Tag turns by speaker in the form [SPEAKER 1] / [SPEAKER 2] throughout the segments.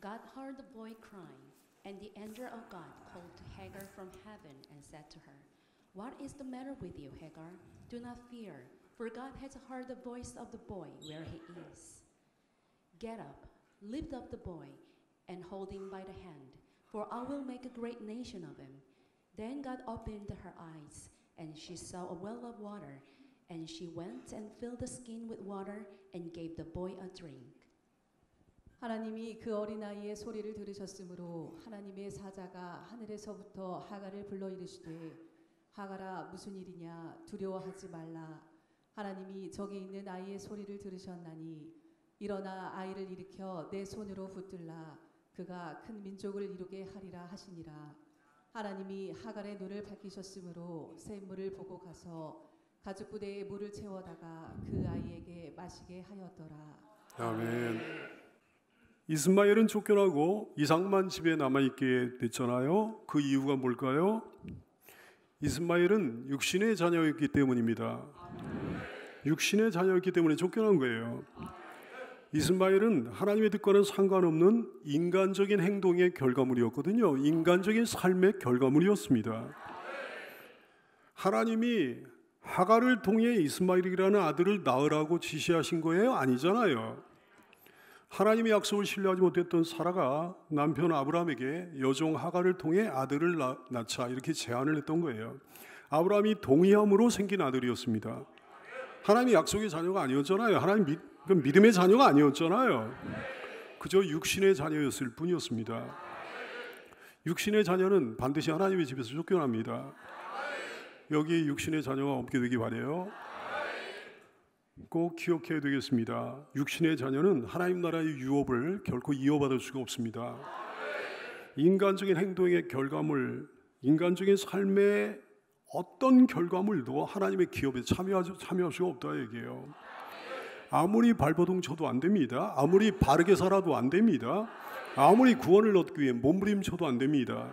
[SPEAKER 1] God heard the boy crying, and the angel of God called to Hagar from heaven and said to her, "What is the matter with you, Hagar? Do not fear, for God has heard the voice of the boy where he is. Get up, lift up the boy, and hold him by the hand, for I will make a great nation of him." Then God opened her eyes, and she saw a well of water, and she went and filled the skin with water and gave the boy a drink.
[SPEAKER 2] 하나님이 그 어린아이의 소리를 들으셨으므로 하나님의 사자가 하늘에서부터 하갈을 불러 이르시되, 하갈아 무슨 일이냐, 두려워하지 말라. 하나님이 저기 있는 아이의 소리를 들으셨나니 일어나 아이를 일으켜 내 손으로 붙들라. 그가 큰 민족을 이루게 하리라 하시니라. 하나님이 하갈의 눈을 밝히셨으므로 샘물을 보고 가서 가죽부대에 물을 채워다가 그 아이에게 마시게 하였더라.
[SPEAKER 3] 아멘. 이스마엘은 쫓겨나고 이삭만 집에 남아있게 됐잖아요. 그 이유가 뭘까요? 이스마엘은 육신의 자녀였기 때문입니다. 육신의 자녀였기 때문에 쫓겨난 거예요. 이스마엘은 하나님의 뜻과는 상관없는 인간적인 행동의 결과물이었거든요. 인간적인 삶의 결과물이었습니다. 하나님이 하갈을 통해 이스마엘이라는 아들을 낳으라고 지시하신 거예요? 아니잖아요. 하나님의 약속을 신뢰하지 못했던 사라가 남편 아브라함에게 여종 하갈을 통해 아들을 낳자 이렇게 제안을 했던 거예요. 아브라함이 동의함으로 생긴 아들이었습니다. 하나님의 약속의 자녀가 아니었잖아요. 하나님 믿음의 자녀가 아니었잖아요. 그저 육신의 자녀였을 뿐이었습니다. 육신의 자녀는 반드시 하나님의 집에서 쫓겨납니다. 여기 육신의 자녀가 없게 되기 바라요. 꼭 기억해야 되겠습니다. 육신의 자녀는 하나님 나라의 유업을 결코 이어받을 수가 없습니다. 인간적인 행동의 결과물, 인간적인 삶의 어떤 결과물도 하나님의 기업에 참여할 수가 없다 얘기해요. 아무리 발버둥 쳐도 안 됩니다. 아무리 바르게 살아도 안 됩니다. 아무리 구원을 얻기 위해 몸부림쳐도 안 됩니다.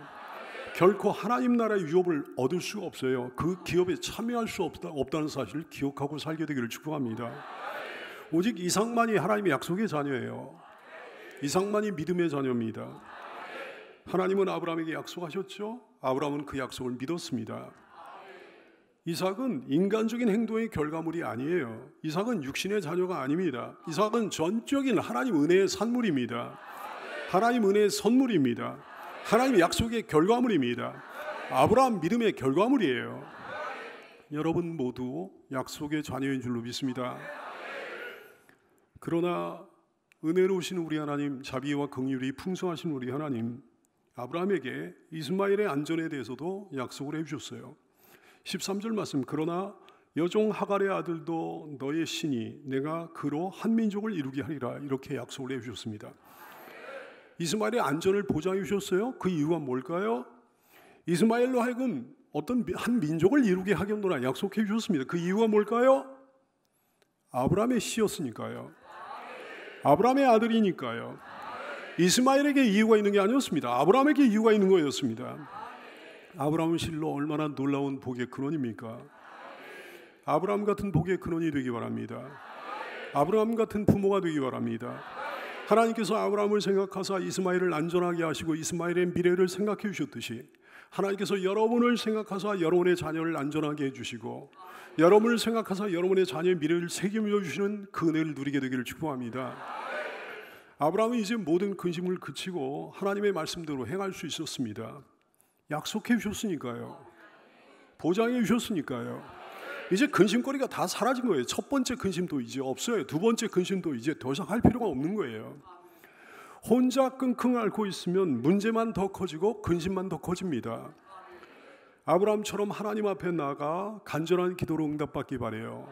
[SPEAKER 3] 결코 하나님 나라의 유업을 얻을 수가 없어요. 그 기업에 참여할 수 없다는 사실을 기억하고 살게 되기를 축복합니다. 오직 이삭만이 하나님의 약속의 자녀예요. 이삭만이 믿음의 자녀입니다. 하나님은 아브라함에게 약속하셨죠. 아브라함은 그 약속을 믿었습니다. 이삭은 인간적인 행동의 결과물이 아니에요. 이삭은 육신의 자녀가 아닙니다. 이삭은 전적인 하나님 은혜의 산물입니다. 하나님 은혜의 선물입니다. 하나님의 약속의 결과물입니다. 아브라함 믿음의 결과물이에요. 여러분 모두 약속의 자녀인 줄로 믿습니다. 그러나 은혜로우신 우리 하나님, 자비와 긍휼이 풍성하신 우리 하나님, 아브라함에게 이스마엘의 안전에 대해서도 약속을 해주셨어요. 13절 말씀, 그러나 여종 하갈의 아들도 너의 신이 내가 그로 한 민족을 이루게 하리라, 이렇게 약속을 해주셨습니다. 이스마엘의 안전을 보장해 주셨어요. 그 이유가 뭘까요? 이스마엘로 하여금 어떤 한 민족을 이루게 하겠노라 약속해 주셨습니다. 그 이유가 뭘까요? 아브라함의 씨였으니까요. 아브라함의 아들이니까요. 이스마엘에게 이유가 있는 게 아니었습니다. 아브라함에게 이유가 있는 거였습니다. 아브라함은 실로 얼마나 놀라운 복의 근원입니까? 아브라함 같은 복의 근원이 되기 바랍니다. 아브라함 같은 부모가 되기 바랍니다. 하나님께서 아브라함을 생각하사 이스마엘을 안전하게 하시고 이스마엘의 미래를 생각해 주셨듯이 하나님께서 여러분을 생각하사 여러분의 자녀를 안전하게 해주시고 여러분을 생각하사 여러분의 자녀의 미래를 책임져 주시는 그 은혜를 누리게 되기를 축복합니다. 아브라함은 이제 모든 근심을 그치고 하나님의 말씀대로 행할 수 있었습니다. 약속해 주셨으니까요. 보장해 주셨으니까요. 이제 근심거리가 다 사라진 거예요. 첫 번째 근심도 이제 없어요. 두 번째 근심도 이제 더 이상 할 필요가 없는 거예요. 혼자 끙끙 앓고 있으면 문제만 더 커지고 근심만 더 커집니다. 아브라함처럼 하나님 앞에 나가 간절한 기도로 응답받기 바라요.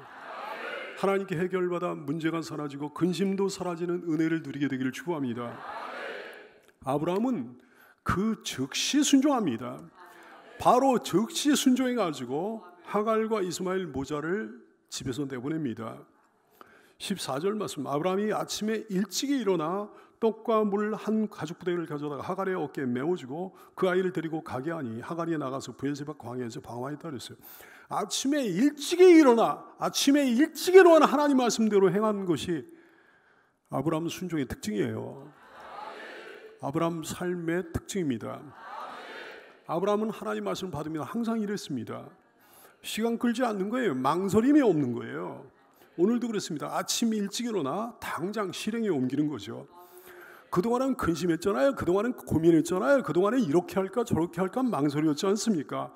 [SPEAKER 3] 하나님께 해결받아 문제가 사라지고 근심도 사라지는 은혜를 누리게 되기를 축복합니다. 아브라함은 그 즉시 순종합니다. 바로 즉시 순종해가지고 하갈과 이스마엘 모자를 집에서 내보냅니다. 14절 말씀, 아브라함이 아침에 일찍이 일어나 떡과 물 한 가죽부대를 가져다가 하갈의 어깨에 메워주고 그 아이를 데리고 가게 하니 하갈이 나가서 브엘세바 광야에서 방황했다 그랬어요. 아침에 일찍이 일어나 하나님 말씀대로 행한 것이 아브라함 순종의 특징이에요. 아브라함 삶의 특징입니다. 아브라함은 하나님 말씀을 받으면 항상 이랬습니다. 시간 끌지 않는 거예요. 망설임이 없는 거예요. 오늘도 그렇습니다. 아침 일찍 일어나 당장 실행에 옮기는 거죠. 그동안은 근심했잖아요. 그동안은 고민했잖아요. 그동안은 이렇게 할까 저렇게 할까 망설였지 않습니까?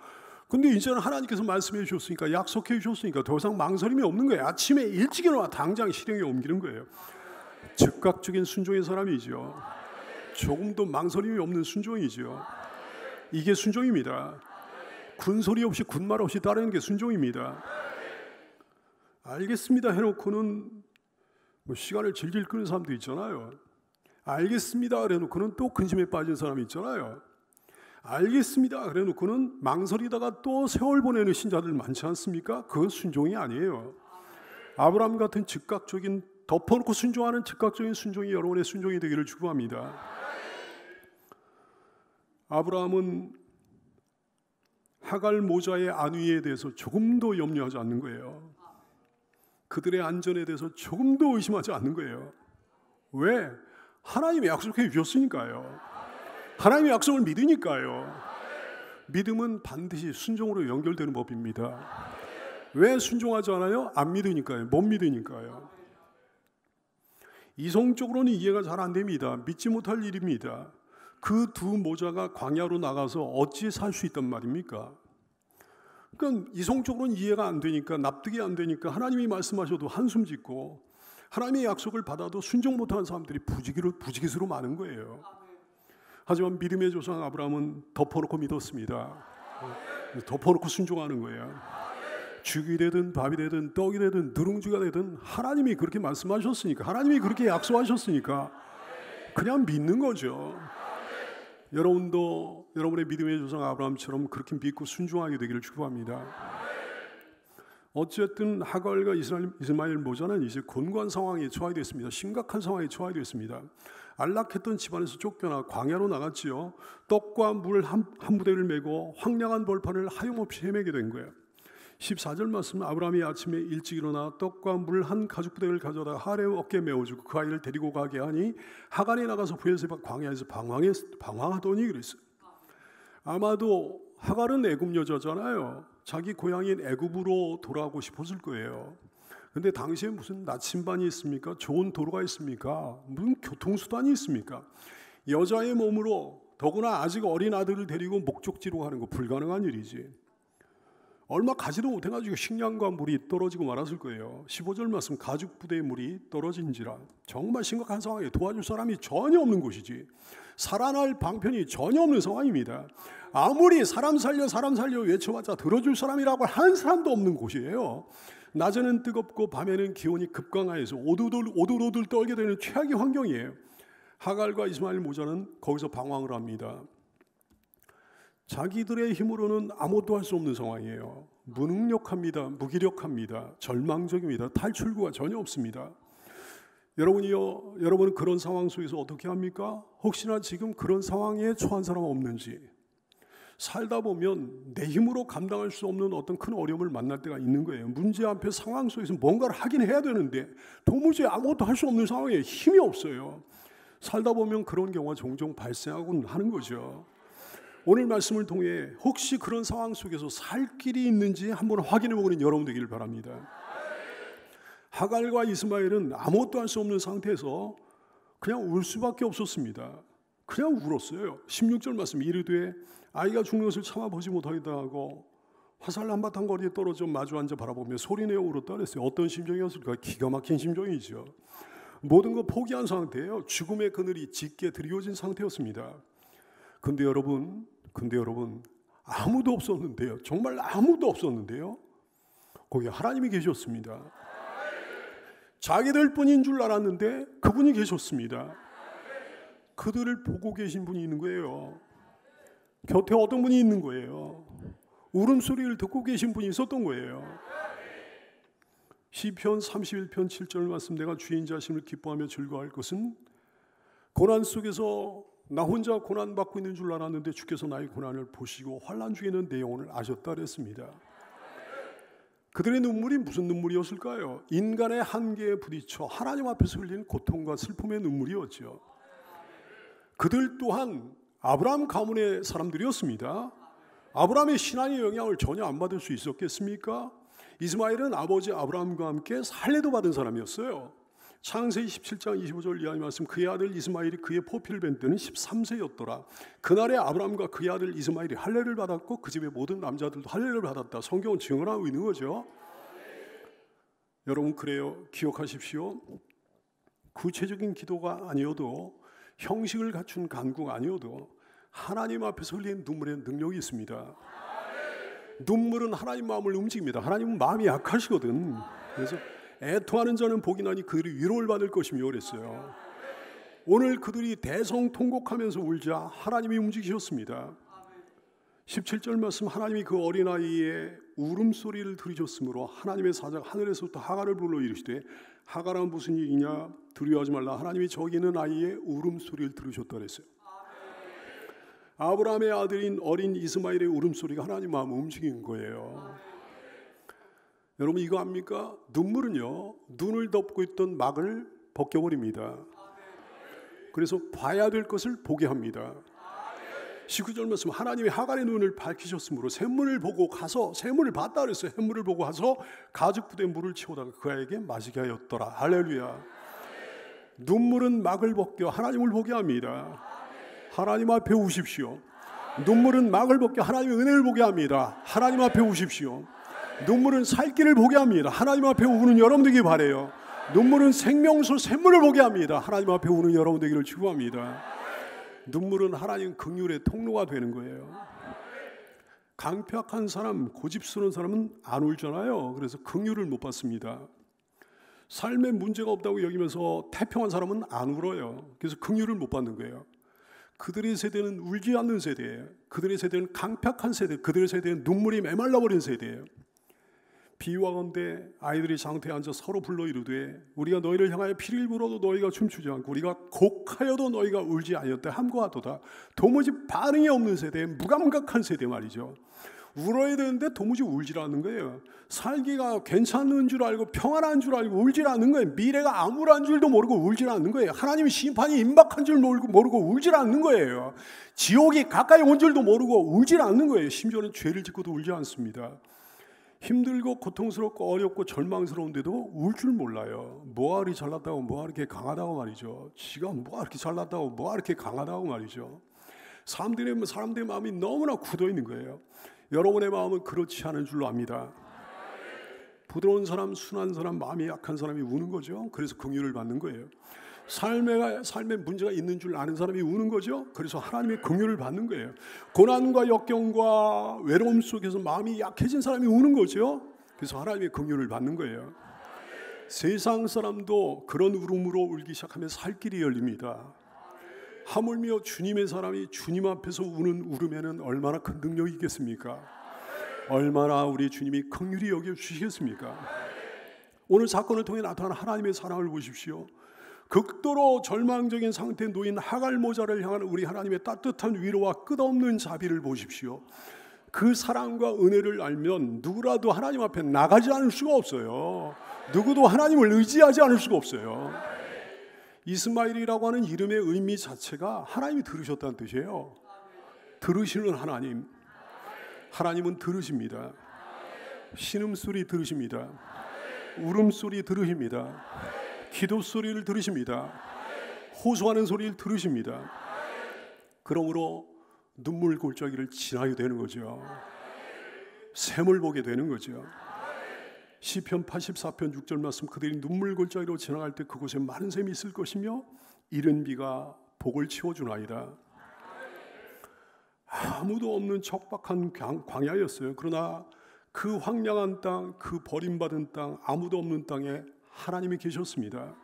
[SPEAKER 3] 근데 이제는 하나님께서 말씀해 주셨으니까, 약속해 주셨으니까 더 이상 망설임이 없는 거예요. 아침에 일찍 일어나 당장 실행에 옮기는 거예요. 즉각적인 순종의 사람이죠. 조금도 망설임이 없는 순종이죠. 이게 순종입니다. 군소리 없이 군말 없이 따르는 게 순종입니다. 알겠습니다 해놓고는 뭐 시간을 질질 끄는 사람도 있잖아요. 알겠습니다 그래놓고는 또 근심에 빠진 사람이 있잖아요. 알겠습니다 그래놓고는 망설이다가 또 세월 보내는 신자들 많지 않습니까? 그건 순종이 아니에요. 아브라함 같은 즉각적인, 덮어놓고 순종하는 즉각적인 순종이 여러분의 순종이 되기를 축복합니다. 아브라함은 하갈 모자의 안위에 대해서 조금도 염려하지 않는 거예요. 그들의 안전에 대해서 조금도 의심하지 않는 거예요. 왜? 하나님이 약속해 주셨으니까요. 하나님의 약속을 믿으니까요. 믿음은 반드시 순종으로 연결되는 법입니다. 왜 순종하지 않아요? 안 믿으니까요. 못 믿으니까요. 이성적으로는 이해가 잘 안 됩니다. 믿지 못할 일입니다. 그 두 모자가 광야로 나가서 어찌 살 수 있단 말입니까? 그러니까 이성적으로는 이해가 안 되니까, 납득이 안 되니까 하나님이 말씀하셔도 한숨 짓고, 하나님의 약속을 받아도 순종 못하는 사람들이 부지기수로 많은 거예요. 하지만 믿음의 조상 아브라함은 덮어놓고 믿었습니다. 덮어놓고 순종하는 거예요. 죽이 되든 밥이 되든 떡이 되든 누룽지가 되든 하나님이 그렇게 말씀하셨으니까, 하나님이 그렇게 약속하셨으니까 그냥 믿는 거죠. 여러분도 여러분의 믿음의 조상 아브라함처럼 그렇게 믿고 순종하게 되기를 축복합니다. 어쨌든 하갈과 이스마엘 모자는 이제 곤고한 상황에 처하게 됐습니다. 심각한 상황에 처하게 됐습니다. 안락했던 집안에서 쫓겨나 광야로 나갔지요. 떡과 물 한 부대를 메고 황량한 벌판을 하염없이 헤매게 된 거예요. 14절 말씀, 아브라함이 아침에 일찍 일어나 떡과 물 한 가죽 부대를 가져다 하레의 어깨에 메어주고 그 아이를 데리고 가게 하니 하갈이 나가서 브엘세바 광야에서 방황하더니 그랬어요. 아마도 하갈은 애굽 여자잖아요. 자기 고향인 애굽으로 돌아가고 싶었을 거예요. 근데 당시에 무슨 나침반이 있습니까? 좋은 도로가 있습니까? 무슨 교통수단이 있습니까? 여자의 몸으로, 더구나 아직 어린 아들을 데리고 목적지로 가는 거 불가능한 일이지. 얼마 가지도 못해가지고 식량과 물이 떨어지고 말았을 거예요. 15절 말씀, 가죽 부대의 물이 떨어진지라. 정말 심각한 상황에 도와줄 사람이 전혀 없는 곳이지. 살아날 방편이 전혀 없는 상황입니다. 아무리 사람 살려 외쳐봤자 들어줄 사람이라고 한 사람도 없는 곳이에요. 낮에는 뜨겁고 밤에는 기온이 급강하여서 오들오들 떨게 되는 최악의 환경이에요. 하갈과 이스마엘 모자는 거기서 방황을 합니다. 자기들의 힘으로는 아무것도 할 수 없는 상황이에요. 무능력합니다. 무기력합니다. 절망적입니다. 탈출구가 전혀 없습니다. 여러분은 그런 상황 속에서 어떻게 합니까? 혹시나 지금 그런 상황에 처한 사람 없는지, 살다 보면 내 힘으로 감당할 수 없는 어떤 큰 어려움을 만날 때가 있는 거예요. 문제 앞에 상황 속에서 뭔가를 하긴 해야 되는데 도무지 아무것도 할 수 없는 상황에 힘이 없어요. 살다 보면 그런 경우가 종종 발생하곤 하는 거죠. 오늘 말씀을 통해 혹시 그런 상황 속에서 살 길이 있는지 한번 확인해 보는 여러분 되기를 바랍니다. 하갈과 이스마엘은 아무것도 할 수 없는 상태에서 그냥 울 수밖에 없었습니다. 그냥 울었어요. 16절 말씀, 이르되 아이가 죽는 것을 참아보지 못하겠다 하고 화살 한바탕 거리에 떨어져 마주 앉아 바라보며 소리내어 울었다 그랬어요. 어떤 심정이었을까? 기가 막힌 심정이죠. 모든 거 포기한 상태예요. 죽음의 그늘이 짙게 드리워진 상태였습니다. 근데 여러분 아무도 없었는데요. 정말 아무도 없었는데요. 거기 하나님이 계셨습니다. 자기들 뿐인 줄 알았는데 그분이 계셨습니다. 그들을 보고 계신 분이 있는 거예요. 곁에 어떤 분이 있는 거예요. 울음소리를 듣고 계신 분이 있었던 거예요. 시편 31편 7절 말씀, 내가 주인 자신을 기뻐하며 즐거워할 것은 고난 속에서 나 혼자 고난받고 있는 줄 알았는데 주께서 나의 고난을 보시고 환난 중에는 내 영혼을 아셨다 그랬습니다. 그들의 눈물이 무슨 눈물이었을까요? 인간의 한계에 부딪혀 하나님 앞에서 흘리는 고통과 슬픔의 눈물이었죠. 그들 또한 아브라함 가문의 사람들이었습니다. 아브라함의 신앙의 영향을 전혀 안 받을 수 있었겠습니까? 이스마엘은 아버지 아브라함과 함께 살례도 받은 사람이었어요. 창세기 17장 25절 이하의 말씀, 그의 아들 이스마엘이 그의 포피를 뵌 때는 13세였더라. 그날에 아브라함과 그의 아들 이스마엘이 할례를 받았고 그 집의 모든 남자들도 할례를 받았다. 성경은 증언하고 있는 거죠. 여러분, 그래요. 기억하십시오. 구체적인 기도가 아니어도, 형식을 갖춘 간구가 아니어도 하나님 앞에서 흘리는 눈물의 능력이 있습니다. 눈물은 하나님 마음을 움직입니다. 하나님은 마음이 약하시거든. 그래서 애통하는 자는 복이 나니 그들이 위로를 받을 것이며 그랬어요. 오늘 그들이 대성통곡하면서 울자 하나님이 움직이셨습니다. 17절 말씀, 하나님이 그 어린아이의 울음소리를 들으셨으므로 하나님의 사자가 하늘에서부터 하갈을 불러 이르시되 하갈아 무슨 일이냐 두려워하지 말라. 하나님이 저기 있는 아이의 울음소리를 들으셨다 그랬어요. 아브라함의 아들인 어린 이스마엘의 울음소리가 하나님 마음을 움직인 거예요. 여러분, 이거 압니까? 눈물은요, 눈을 덮고 있던 막을 벗겨버립니다. 그래서 봐야 될 것을 보게 합니다. 19절 말씀, 하나님이 하갈의 눈을 밝히셨으므로 샘물을 보고 가서, 샘물을 봤다 그랬어요. 샘물을 보고 가서 가죽 부대에 물을 채우다가 그 아이에게 마시게 하였더라. 할렐루야. 눈물은 막을 벗겨 하나님을 보게 합니다. 하나님 앞에 우십시오. 눈물은 막을 벗겨 하나님의 은혜를 보게 합니다. 하나님 앞에 우십시오. 눈물은 살 길을 보게 합니다. 하나님 앞에 우는 여러분 되길 바라요. 눈물은 생명수 샘물을 보게 합니다. 하나님 앞에 우는 여러분 되기를 축복합니다. 눈물은 하나님 긍휼의 통로가 되는 거예요. 강팍한 사람, 고집스러운 사람은 안 울잖아요. 그래서 긍휼을 못 받습니다. 삶에 문제가 없다고 여기면서 태평한 사람은 안 울어요. 그래서 긍휼을 못 받는 거예요. 그들의 세대는 울지 않는 세대예요. 그들의 세대는 강팍한 세대, 그들의 세대는 눈물이 메말라버린 세대예요. 비유하건대 아이들이 장터에 앉아 서로 불러 이르되 우리가 너희를 향하여 피를 불어도 너희가 춤추지 않고 우리가 곡하여도 너희가 울지 아니었다 함과 같도다. 도무지 반응이 없는 세대, 무감각한 세대 말이죠. 울어야 되는데 도무지 울질 않는 거예요. 살기가 괜찮은 줄 알고 평안한 줄 알고 울질 않는 거예요. 미래가 암울한 줄도 모르고 울질 않는 거예요. 하나님의 심판이 임박한 줄 모르고 울질 않는 거예요. 지옥이 가까이 온 줄도 모르고 울질 않는 거예요. 심지어는 죄를 짓고도 울지 않습니다. 힘들고 고통스럽고 어렵고 절망스러운데도 울 줄 몰라요. 뭐가 그렇게 잘났다고, 뭐가 그렇게 강하다고 말이죠. 지가 뭐가 그렇게 잘났다고, 뭐가 그렇게 강하다고 말이죠. 사람들의 마음이 너무나 굳어 있는 거예요. 여러분의 마음은 그렇지 않은 줄로 압니다. 부드러운 사람, 순한 사람, 마음이 약한 사람이 우는 거죠. 그래서 긍휼을 받는 거예요. 삶에 문제가 있는 줄 아는 사람이 우는 거죠. 그래서 하나님의 긍휼을 받는 거예요. 고난과 역경과 외로움 속에서 마음이 약해진 사람이 우는 거죠. 그래서 하나님의 긍휼을 받는 거예요. 세상 사람도 그런 울음으로 울기 시작하면 살 길이 열립니다. 하물며 주님의 사람이 주님 앞에서 우는 울음에는 얼마나 큰 능력이 있겠습니까? 얼마나 우리 주님이 긍휼히 여겨주시겠습니까? 오늘 사건을 통해 나타난 하나님의 사랑을 보십시오. 극도로 절망적인 상태에 놓인 하갈 모자를 향한 우리 하나님의 따뜻한 위로와 끝없는 자비를 보십시오. 그 사랑과 은혜를 알면 누구라도 하나님 앞에 나가지 않을 수가 없어요. 누구도 하나님을 의지하지 않을 수가 없어요. 이스마엘이라고 하는 이름의 의미 자체가 하나님이 들으셨다는 뜻이에요. 들으시는 하나님. 하나님은 들으십니다. 신음소리 들으십니다. 울음소리 들으십니다. 기도 소리를 들으십니다. 호소하는 소리를 들으십니다. 그러므로 눈물 골짜기를 지나게 되는 거죠. 샘을 보게 되는 거죠. 시편 84편 6절 말씀, 그들이 눈물 골짜기로 지나갈 때 그곳에 많은 샘이 있을 것이며 이른 비가 복을 채워주나이다. 아무도 없는 척박한 광야였어요. 그러나 그 황량한 땅, 그 버림받은 땅, 아무도 없는 땅에 하나님이 계셨습니다.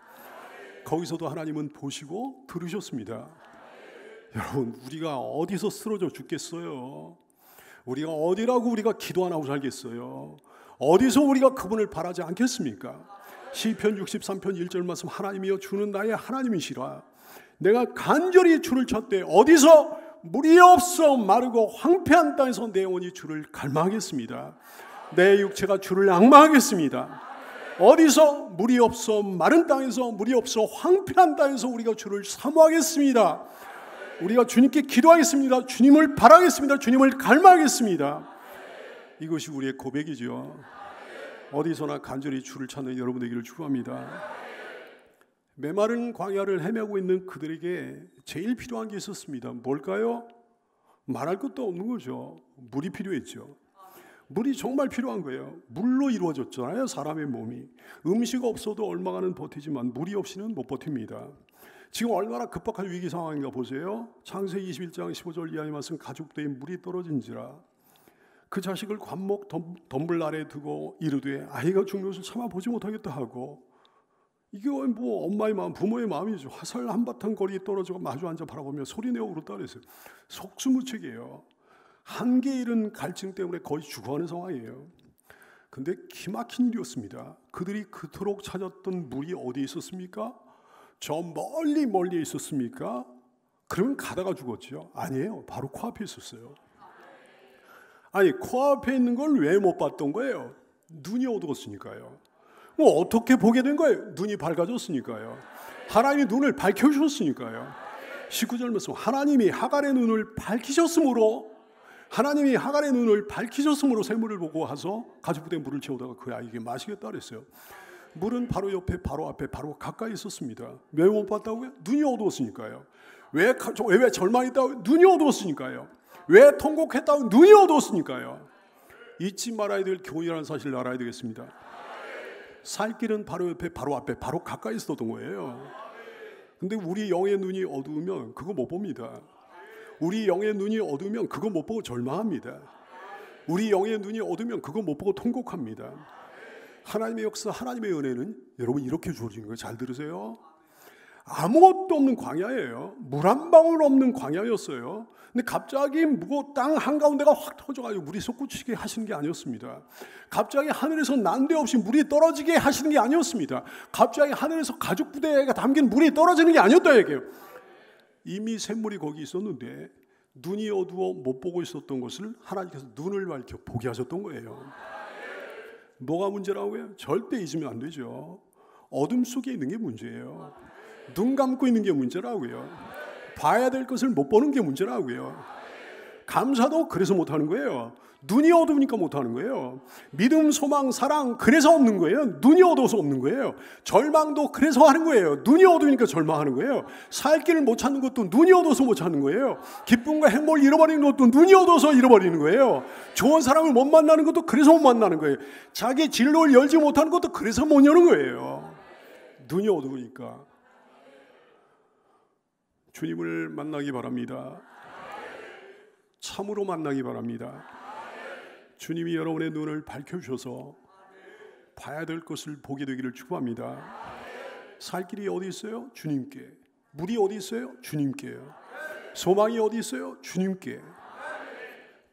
[SPEAKER 3] 거기서도 하나님은 보시고 들으셨습니다. 여러분, 우리가 어디서 쓰러져 죽겠어요? 우리가 어디라고 우리가 기도 안 하고 살겠어요? 어디서 우리가 그분을 바라지 않겠습니까? 시편 63편 1절 말씀, 하나님이여 주는 나의 하나님이시라. 내가 간절히 주를 찾되 어디서 물이 없어 마르고 황폐한 땅에서 내 영혼이 주를 갈망하겠습니다. 내 육체가 주를 앙망하겠습니다. 어디서 물이 없어 마른 땅에서, 물이 없어 황폐한 땅에서 우리가 주를 사모하겠습니다. 우리가 주님께 기도하겠습니다. 주님을 바라겠습니다. 주님을 갈망하겠습니다. 이것이 우리의 고백이죠. 어디서나 간절히 주를 찾는 여러분 되기를 축원합니다. 메마른 광야를 헤매고 있는 그들에게 제일 필요한 게 있었습니다. 뭘까요? 말할 것도 없는 거죠. 물이 필요했죠. 물이 정말 필요한 거예요. 물로 이루어졌잖아요, 사람의 몸이. 음식 없어도 얼마간은 버티지만 물이 없이는 못 버팁니다. 지금 얼마나 급박한 위기 상황인가 보세요. 창세기 21장 15절 이하의 말씀, 가죽대에 물이 떨어진지라 그 자식을 관목 덤불 아래 두고 이르되 아이가 죽는 것을 참아 보지 못하겠다 하고, 이게 뭐 엄마의 마음, 부모의 마음이죠. 화살 한바탕 거리에 떨어지고 마주 앉아 바라보며 소리내어 울었다 그랬어요. 속수무책이에요. 한계 잃은 갈증 때문에 거의 죽어가는 상황이에요. 근데 기막힌 일이었습니다. 그들이 그토록 찾았던 물이 어디에 있었습니까? 저 멀리에 있었습니까? 그러면 가다가 죽었죠. 아니에요. 바로 코앞에 있었어요. 아니, 코앞에 있는 걸 왜 못 봤던 거예요? 눈이 어두웠으니까요. 뭐 어떻게 보게 된 거예요? 눈이 밝아졌으니까요. 하나님이 눈을 밝혀주셨으니까요. 19절 말씀, 하나님이 하갈의 눈을 밝히셨으므로 샘물을 보고 와서 가죽부대에 물을 채우다가 그 아이에게 마시겠다 그랬어요. 물은 바로 옆에, 바로 앞에, 바로 가까이 있었습니다. 왜 못 봤다고요? 눈이 어두웠으니까요. 왜 절망했다고요? 눈이 어두웠으니까요. 왜 통곡했다고요? 눈이 어두웠으니까요. 잊지 말아야 될 교훈이라는 사실을 알아야 되겠습니다. 살 길은 바로 옆에, 바로 앞에, 바로 가까이 있었던 거예요. 근데 우리 영의 눈이 어두우면 그거 못 봅니다. 우리 영의 눈이 어두우면 그거 못 보고 절망합니다. 우리 영의 눈이 어두우면 그거 못 보고 통곡합니다. 하나님의 역사, 하나님의 은혜는 여러분 이렇게 주어진 거예요. 잘 들으세요. 아무것도 없는 광야예요. 물 한 방울 없는 광야였어요. 근데 갑자기 땅 한가운데가 확 터져가지고 물이 솟구치게 하시는 게 아니었습니다. 갑자기 하늘에서 난데없이 물이 떨어지게 하시는 게 아니었습니다. 갑자기 하늘에서 가죽부대가 담긴 물이 떨어지는 게 아니었다 얘기예요. 이미 샘물이 거기 있었는데 눈이 어두워 못 보고 있었던 것을 하나님께서 눈을 밝혀 보게 하셨던 거예요. 뭐가 문제라고요? 절대 잊으면 안 되죠. 어둠 속에 있는 게 문제예요. 눈 감고 있는 게 문제라고요. 봐야 될 것을 못 보는 게 문제라고요. 감사도 그래서 못하는 거예요. 눈이 어두우니까 못하는 거예요. 믿음, 소망, 사랑 그래서 없는 거예요. 눈이 어두워서 없는 거예요. 절망도 그래서 하는 거예요. 눈이 어두우니까 절망하는 거예요. 살 길을 못 찾는 것도 눈이 어두워서 못 찾는 거예요. 기쁨과 행복을 잃어버리는 것도 눈이 어두워서 잃어버리는 거예요. 좋은 사람을 못 만나는 것도 그래서 못 만나는 거예요. 자기 진로를 열지 못하는 것도 그래서 못 여는 거예요. 눈이 어두우니까. 주님을 만나기 바랍니다. 참으로 만나기 바랍니다. 주님이 여러분의 눈을 밝혀주셔서 봐야 될 것을 보게 되기를 축복합니다. 살 길이 어디 있어요? 주님께. 물이 어디 있어요? 주님께요. 소망이 어디 있어요? 주님께.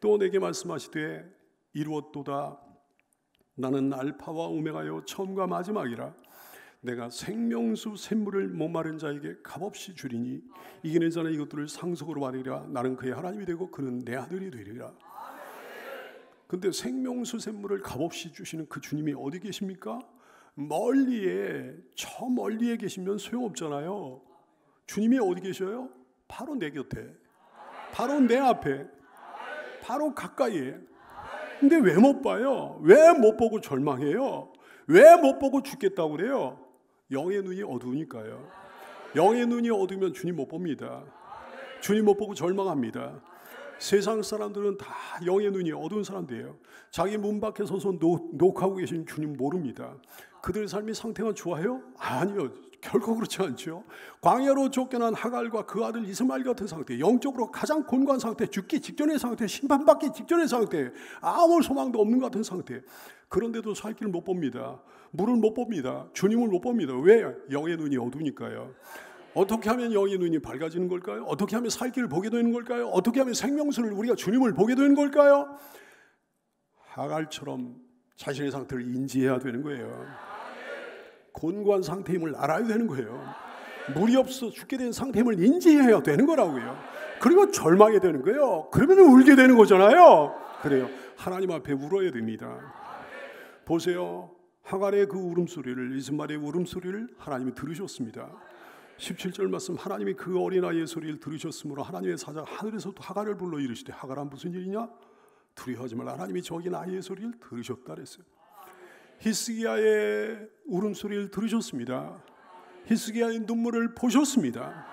[SPEAKER 3] 또 내게 말씀하시되 이루었도다. 나는 알파와 오메가요 처음과 마지막이라. 내가 생명수 샘물을 목마른 자에게 값없이 주리니 이기는 자는 이것들을 상속으로 받으리라. 나는 그의 하나님이 되고 그는 내 아들이 되리라. 근데 생명수 샘물을 값없이 주시는 그 주님이 어디 계십니까? 멀리에, 저 멀리에 계시면 소용없잖아요. 주님이 어디 계셔요? 바로 내 곁에, 바로 내 앞에, 바로 가까이에. 근데 왜 못 봐요? 왜 못 보고 절망해요? 왜 못 보고 죽겠다고 그래요? 영의 눈이 어두우니까요. 영의 눈이 어두우면 주님 못 봅니다. 주님 못 보고 절망합니다. 세상 사람들은 다 영의 눈이 어두운 사람들이에요. 자기 문 밖에 서서 녹하고 계신 주님 모릅니다. 그들의 삶이 상태가 좋아요? 아니요. 결코 그렇지 않죠. 광야로 쫓겨난 하갈과 그 아들 이스마엘 같은 상태, 영적으로 가장 곤고한 상태, 죽기 직전의 상태, 심판받기 직전의 상태, 아무 소망도 없는 것 같은 상태. 그런데도 살 길을 못 봅니다. 물을 못 봅니다. 주님을 못 봅니다. 왜? 영의 눈이 어두우니까요. 어떻게 하면 영의 눈이 밝아지는 걸까요? 어떻게 하면 살 길을 보게 되는 걸까요? 어떻게 하면 생명수를 우리가 주님을 보게 되는 걸까요? 하갈처럼 자신의 상태를 인지해야 되는 거예요. 곤고한 상태임을 알아야 되는 거예요. 물이 없어 죽게 된 상태임을 인지해야 되는 거라고요. 그리고 절망이 되는 거예요. 그러면 울게 되는 거잖아요. 그래요. 하나님 앞에 울어야 됩니다. 보세요. 하갈의 그 울음소리를, 이스마엘의 울음소리를 하나님이 들으셨습니다. 17절 말씀, 하나님이 그 어린아이의 소리를 들으셨으므로 하나님의 사자 하늘에서 또 하갈을 불러 이르시되, 하갈아 무슨 일이냐? 두려워하지 말라. 하나님이 저긴 아이의 소리를 들으셨다 그랬어요. 히스기야의 울음소리를 들으셨습니다. 히스기야의 눈물을 보셨습니다.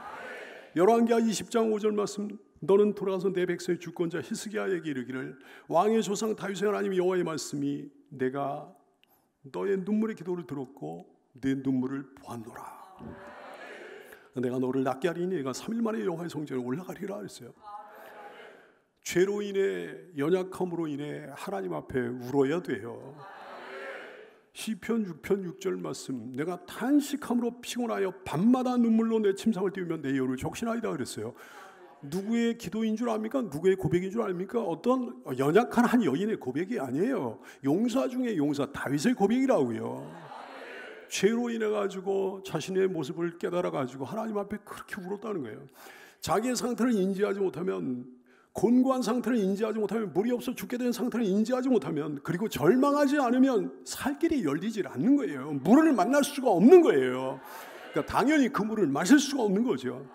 [SPEAKER 3] 열왕기하 20장 5절 말씀, 너는 돌아가서 내 백성의 주권자 히스기야에게 이르기를, 왕의 조상 다윗의 하나님 여호와의 말씀이 내가 너의 눈물의 기도를 들었고 내 눈물을 보았노라. 내가 너를 낫게 하리니 내가 3일 만에 여호와의 성전에 올라가리라 했어요. 죄로 인해, 연약함으로 인해 하나님 앞에 울어야 돼요. 시편 6편 6절 말씀, 내가 탄식함으로 피곤하여 밤마다 눈물로 내 침상을 띄우며 내 여를 적신하이다 그랬어요. 누구의 기도인 줄 압니까? 누구의 고백인 줄 압니까? 어떤 연약한 한 여인의 고백이 아니에요. 용사 중에 용사 다윗의 고백이라고요. 죄로 인해 가지고 자신의 모습을 깨달아 가지고 하나님 앞에 그렇게 울었다는 거예요. 자기의 상태를 인지하지 못하면, 곤고한 상태를 인지하지 못하면, 물이 없어 죽게 된 상태를 인지하지 못하면, 그리고 절망하지 않으면 살 길이 열리질 않는 거예요. 물을 만날 수가 없는 거예요. 그러니까 당연히 그 물을 마실 수가 없는 거죠.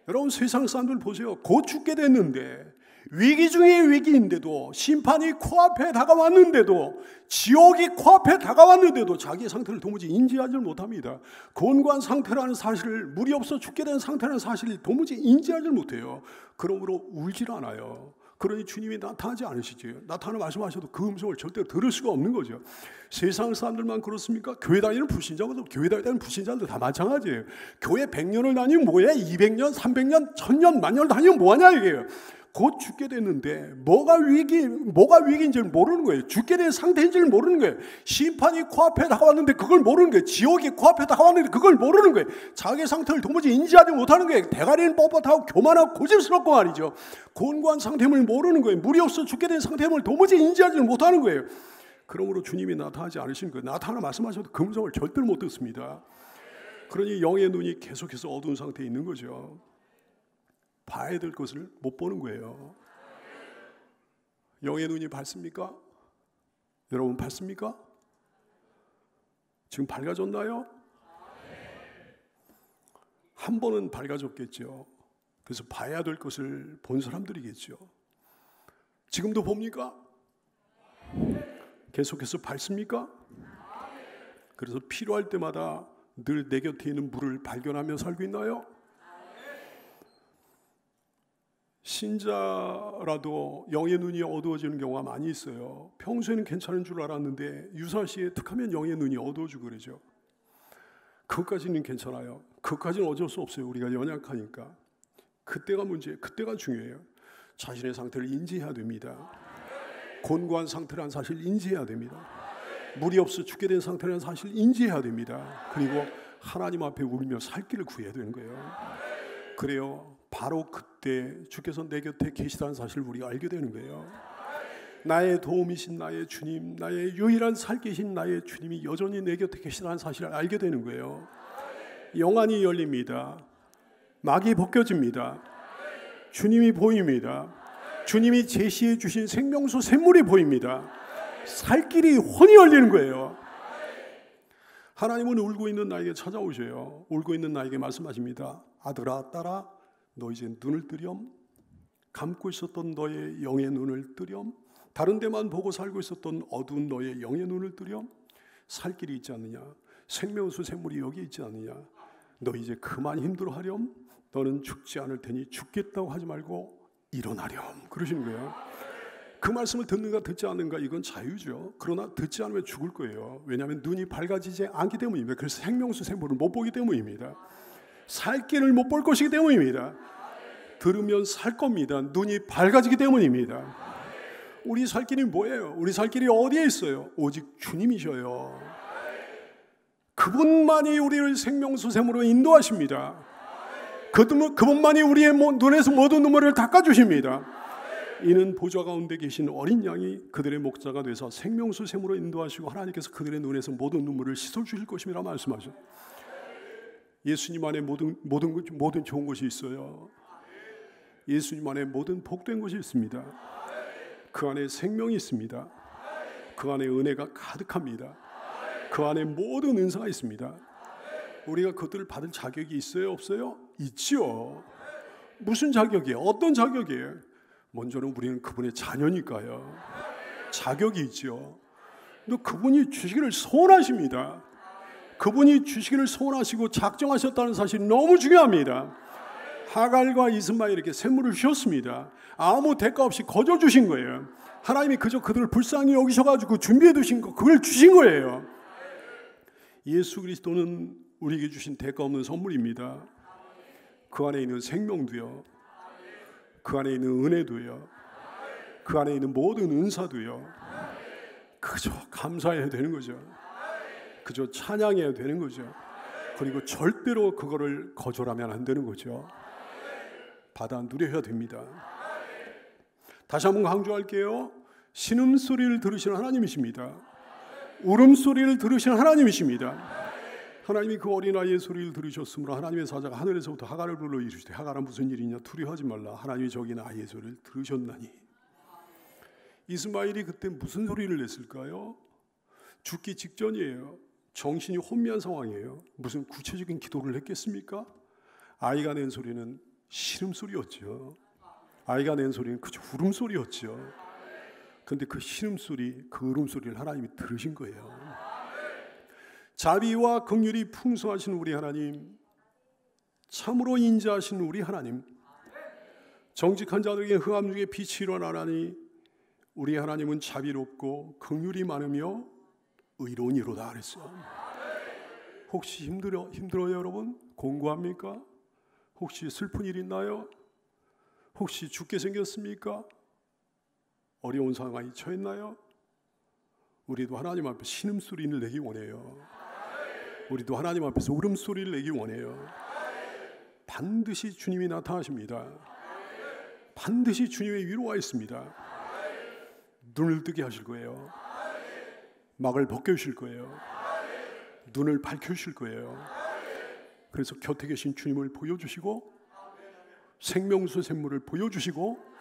[SPEAKER 3] 여러분, 세상 사람들 보세요. 곧 죽게 됐는데, 위기 중에 위기인데도, 심판이 코앞에 다가왔는데도, 지옥이 코앞에 다가왔는데도 자기의 상태를 도무지 인지하지 못합니다. 곤고한 상태라는 사실을, 물이 없어 죽게 된 상태라는 사실을 도무지 인지하지 못해요. 그러므로 울질 않아요. 그러니 주님이 나타나지 않으시지. 나타나 말씀하셔도 그 음성을 절대로 들을 수가 없는 거죠. 세상 사람들만 그렇습니까? 교회 다니는 불신자들도, 교회 다니는 불신자들도 다 마찬가지예요. 교회 100년을 다니면 뭐야? 200년, 300년, 1000년, 만년을 다니면 뭐하냐 이게요. 곧 죽게 됐는데 뭐가 위기인지를 모르는 거예요. 죽게 된 상태인지를 모르는 거예요. 심판이 코앞에 다가왔는데 그걸 모르는 거예요. 지옥이 코앞에 다가왔는데 그걸 모르는 거예요. 자기 상태를 도무지 인지하지 못하는 거예요. 대가리는 뻣뻣하고 교만하고 고집스럽고 말이죠. 곤고한 상태임을 모르는 거예요. 물이 없어 죽게 된 상태임을 도무지 인지하지 못하는 거예요. 그러므로 주님이 나타나지 않으신 거예요. 나타나 말씀하셔도 그 음성을 절대로 못 듣습니다. 그러니 영의 눈이 계속해서 어두운 상태에 있는 거죠. 봐야 될 것을 못 보는 거예요. 영의 눈이 밝습니까? 여러분 밝습니까? 지금 밝아졌나요? 한 번은 밝아졌겠죠. 그래서 봐야 될 것을 본 사람들이겠죠. 지금도 봅니까? 계속해서 밝습니까? 그래서 필요할 때마다 늘 내 곁에 있는 물을 발견하며 살고 있나요? 신자라도 영의 눈이 어두워지는 경우가 많이 있어요. 평소에는 괜찮은 줄 알았는데 유사시에 툭하면 영의 눈이 어두워지고 그러죠. 그것까지는 괜찮아요. 그것까지는 어쩔 수 없어요. 우리가 연약하니까. 그때가 문제예요. 그때가 중요해요. 자신의 상태를 인지해야 됩니다. 곤고한 상태라는 사실을 인지해야 됩니다. 물이 없어 죽게 된 상태라는 사실을 인지해야 됩니다. 그리고 하나님 앞에 울며 살 길을 구해야 되는 거예요. 그래요. 바로 그때 주께서 내 곁에 계시다는 사실을 우리가 알게 되는 거예요. 나의 도움이신 나의 주님, 나의 유일한 살기신 나의 주님이 여전히 내 곁에 계시다는 사실을 알게 되는 거예요. 영안이 열립니다. 막이 벗겨집니다. 주님이 보입니다. 주님이 제시해 주신 생명수 샘물이 보입니다. 살 길이 훤히 열리는 거예요. 하나님은 울고 있는 나에게 찾아오셔요. 울고 있는 나에게 말씀하십니다. 아들아, 딸아, 너 이제 눈을 뜨렴. 감고 있었던 너의 영의 눈을 뜨렴. 다른 데만 보고 살고 있었던 어두운 너의 영의 눈을 뜨렴. 살 길이 있지 않느냐. 생명수 샘물이 여기 있지 않느냐. 너 이제 그만 힘들어하렴. 너는 죽지 않을 테니 죽겠다고 하지 말고 일어나렴. 그러시는 거예요. 그 말씀을 듣는가 듣지 않는가 이건 자유죠. 그러나 듣지 않으면 죽을 거예요. 왜냐하면 눈이 밝아지지 않기 때문입니다. 그래서 생명수 샘물을 못 보기 때문입니다. 살 길을 못 볼 것이기 때문입니다. 들으면 살 겁니다. 눈이 밝아지기 때문입니다. 우리 살 길이 뭐예요? 우리 살 길이 어디에 있어요? 오직 주님이셔요. 그분만이 우리를 생명수 샘으로 인도하십니다. 그분만이 우리의 눈에서 모든 눈물을 닦아주십니다. 이는 보좌 가운데 계신 어린 양이 그들의 목자가 돼서 생명수 샘으로 인도하시고 하나님께서 그들의 눈에서 모든 눈물을 씻어주실 것임이라 말씀하셨어요. 예수님 안에 모든 좋은 것이 있어요. 예수님 안에 모든 복된 것이 있습니다. 그 안에 생명이 있습니다. 그 안에 은혜가 가득합니다. 그 안에 모든 은사가 있습니다. 우리가 그들을 받을 자격이 있어요? 없어요? 있지요. 무슨 자격이에요? 어떤 자격이에요? 먼저는 우리는 그분의 자녀니까요. 자격이 있죠. 근데 그분이 주시기를 소원하십니다. 그분이 주시기를 소원하시고 작정하셨다는 사실이 너무 중요합니다. 하갈과 이스마엘에게 샘물을 주셨습니다. 아무 대가 없이 거저 주신 거예요. 하나님이 그저 그들을 불쌍히 여기셔가지고 준비해 두신 거, 그걸 주신 거예요. 예수 그리스도는 우리에게 주신 대가 없는 선물입니다. 그 안에 있는 생명도요, 그 안에 있는 은혜도요, 그 안에 있는 모든 은사도요, 그저 감사해야 되는 거죠. 그저 찬양해야 되는 거죠. 그리고 절대로 그거를 거절하면 안 되는 거죠. 받아 누려야 됩니다. 다시 한번 강조할게요. 신음소리를 들으시는 하나님이십니다. 울음소리를 들으시는 하나님이십니다. 하나님이 그 어린아이의 소리를 들으셨으므로 하나님의 사자가 하늘에서부터 하갈을 불러 이르시되 하갈아 무슨 일이냐 두려워하지 말라. 하나님이 저기 아이의 소리를 들으셨나니. 이스마엘이 그때 무슨 소리를 냈을까요? 죽기 직전이에요. 정신이 혼미한 상황이에요. 무슨 구체적인 기도를 했겠습니까? 아이가 낸 소리는 신음소리였죠. 아이가 낸 소리는 그저 울음소리였죠. 그런데 그 신음소리, 그 울음소리를 하나님이 들으신 거예요. 자비와 긍휼이 풍성하신 우리 하나님, 참으로 인자하신 우리 하나님, 정직한 자들에게 흑암 중에 빛이 일어나나니 우리 하나님은 자비롭고 긍휼이 많으며 의로운 이로다 그랬어요. 혹시 힘들어요 여러분? 공고합니까? 혹시 슬픈 일 있나요? 혹시 죽게 생겼습니까? 어려운 상황에 처했나요? 우리도 하나님 앞에 신음소리를 내기 원해요. 우리도 하나님 앞에서 울음소리를 내기 원해요. 반드시 주님이 나타나십니다. 반드시 주님의 위로가 있습니다. 눈을 뜨게 하실 거예요. 막을 벗겨주실 거예요. 눈을 밝혀주실 거예요. 그래서 곁에 계신 주님을 보여주시고 생명수 샘물을 보여주시고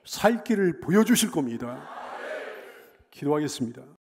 [SPEAKER 3] 살 길을 보여주실 겁니다. 기도하겠습니다.